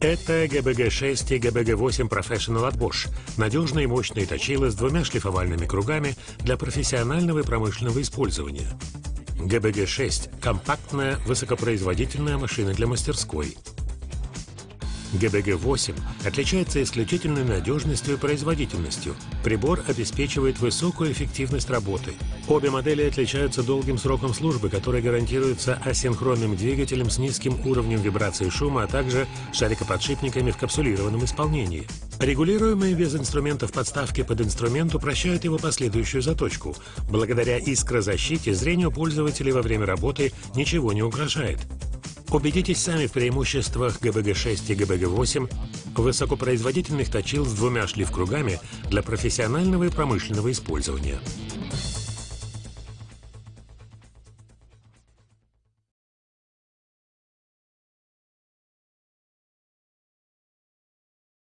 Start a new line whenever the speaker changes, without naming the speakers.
Это GBG6 и GBG8 Professional от Bosch. Надежные и мощные точилы с двумя шлифовальными кругами для профессионального и промышленного использования. GBG6 – компактная, высокопроизводительная машина для мастерской. GBG8 отличается исключительной надежностью и производительностью. Прибор обеспечивает высокую эффективность работы. Обе модели отличаются долгим сроком службы, который гарантируется асинхронным двигателем с низким уровнем вибрации и шума, а также шарикоподшипниками в капсулированном исполнении. Регулируемый вес инструментов подставки под инструмент упрощает его последующую заточку. Благодаря искрозащите зрению пользователей во время работы ничего не угрожает. Убедитесь сами в преимуществах GBG6 и GBG8 высокопроизводительных точил с двумя шлифкругами для профессионального и промышленного использования.